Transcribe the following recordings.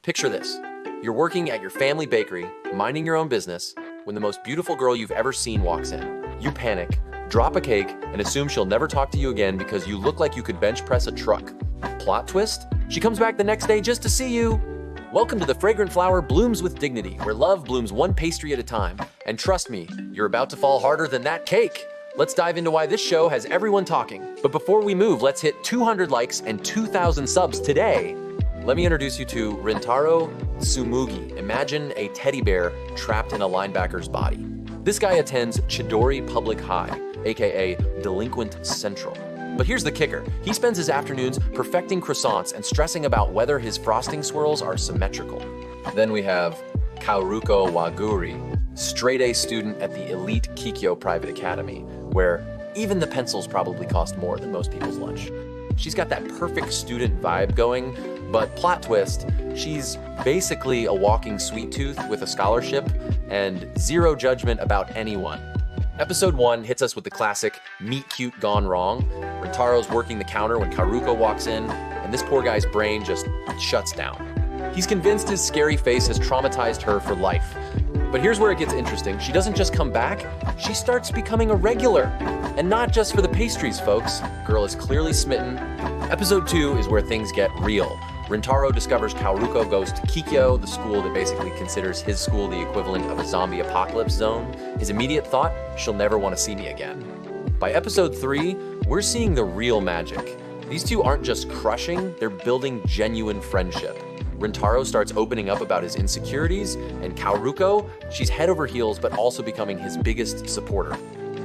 Picture this. You're working at your family bakery, minding your own business, when the most beautiful girl you've ever seen walks in. You panic, drop a cake, and assume she'll never talk to you again because you look like you could bench press a truck. Plot twist? She comes back the next day just to see you. Welcome to the Fragrant Flower Blooms with Dignity, where love blooms one pastry at a time. And trust me, you're about to fall harder than that cake. Let's dive into why this show has everyone talking. But before we move, let's hit 200 likes and 2,000 subs today. Let me introduce you to Rintaro Tsumugi. Imagine a teddy bear trapped in a linebacker's body. This guy attends Chidori High, aka Delinquent Central. But here's the kicker. He spends his afternoons perfecting croissants and stressing about whether his frosting swirls are symmetrical. Then we have Kaoruko Waguri, straight-A student at the elite Kikyo Private Academy, where even the pencils probably cost more than most people's lunch. She's got that perfect student vibe going, but plot twist, she's basically a walking sweet tooth with a scholarship and zero judgment about anyone. Episode 1 hits us with the classic meet cute gone wrong. Rintaro's working the counter when Kaoruko walks in, and this poor guy's brain just shuts down. He's convinced his scary face has traumatized her for life. But here's where it gets interesting. She doesn't just come back, she starts becoming a regular. And not just for the pastries, folks. Girl is clearly smitten. Episode 2 is where things get real. Rintaro discovers Kaoruko goes to Kikyo, the school that basically considers his school the equivalent of a zombie apocalypse zone. His immediate thought, she'll never want to see me again. By episode 3, we're seeing the real magic. These two aren't just crushing, they're building genuine friendship. Rintaro starts opening up about his insecurities, and Kaoruko, she's head over heels but also becoming his biggest supporter.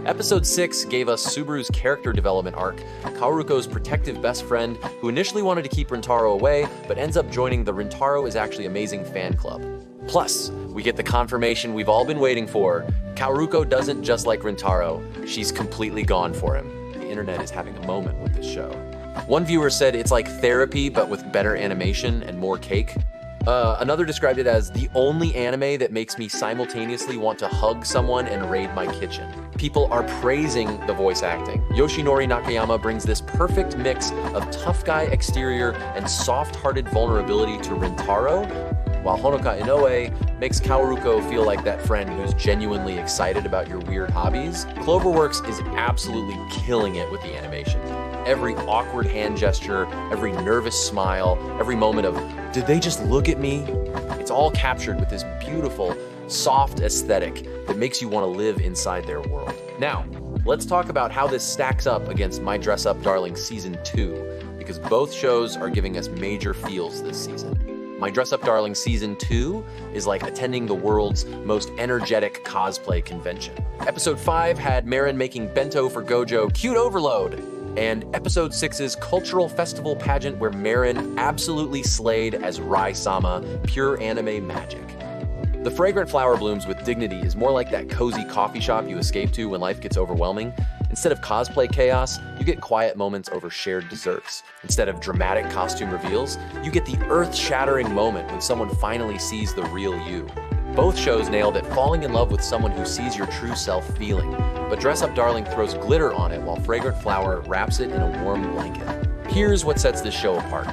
Episode 6 gave us Subaru's character development arc, Kaoruko's protective best friend who initially wanted to keep Rintaro away, but ends up joining the Rintaro is Actually Amazing fan club. Plus, we get the confirmation we've all been waiting for. Kaoruko doesn't just like Rintaro, she's completely gone for him. The internet is having a moment with this show. One viewer said it's like therapy, but with better animation and more cake. Another described it as the only anime that makes me simultaneously want to hug someone and raid my kitchen. People are praising the voice acting. Yoshinori Nakayama brings this perfect mix of tough guy exterior and soft-hearted vulnerability to Rintaro, while Honoka Inoue makes Kaoruko feel like that friend who's genuinely excited about your weird hobbies. Cloverworks is absolutely killing it with the animation. Every awkward hand gesture, every nervous smile, every moment of, did they just look at me? It's all captured with this beautiful, soft aesthetic that makes you want to live inside their world. Now, let's talk about how this stacks up against My Dress Up Darling Season 2, because both shows are giving us major feels this season. My Dress Up Darling Season 2 is like attending the world's most energetic cosplay convention. Episode 5 had Marin making bento for Gojo cute overload. And episode 6's cultural festival pageant where Marin absolutely slayed as Rai-sama, pure anime magic. The Fragrant Flower Blooms with Dignity is more like that cozy coffee shop you escape to when life gets overwhelming. Instead of cosplay chaos, you get quiet moments over shared desserts. Instead of dramatic costume reveals, you get the earth-shattering moment when someone finally sees the real you. Both shows nailed it, falling in love with someone who sees your true self feeling. But Dress Up Darling throws glitter on it while Fragrant Flower wraps it in a warm blanket. Here's what sets this show apart.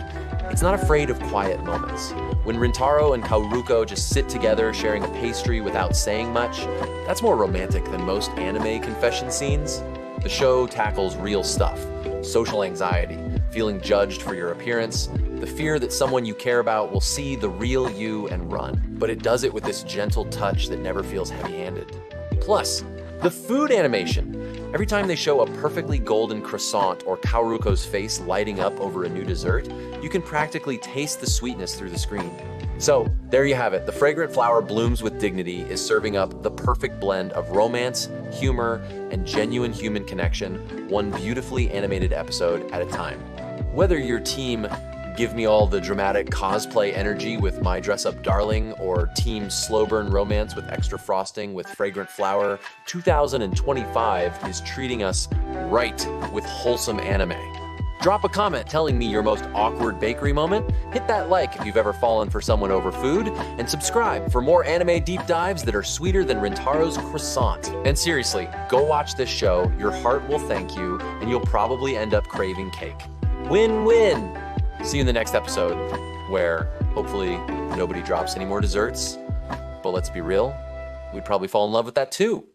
It's not afraid of quiet moments. When Rintaro and Kaoruko just sit together sharing a pastry without saying much, that's more romantic than most anime confession scenes. The show tackles real stuff, social anxiety, feeling judged for your appearance, the fear that someone you care about will see the real you and run. But it does it with this gentle touch that never feels heavy-handed. Plus, the food animation. Every time they show a perfectly golden croissant or Kaoruko's face lighting up over a new dessert, you can practically taste the sweetness through the screen. So, there you have it. The Fragrant Flower Blooms with Dignity is serving up the perfect blend of romance, humor, and genuine human connection, one beautifully animated episode at a time. Whether your team give me all the dramatic cosplay energy with My Dress Up Darling or team slow burn romance with extra frosting with Fragrant Flower, 2025 is treating us right with wholesome anime. Drop a comment telling me your most awkward bakery moment, hit that like if you've ever fallen for someone over food, and subscribe for more anime deep dives that are sweeter than Rintaro's croissant. And seriously, go watch this show, your heart will thank you, and you'll probably end up craving cake. Win-win! See you in the next episode, where Hopefully, nobody drops any more desserts. But let's be real, we'd probably fall in love with that too.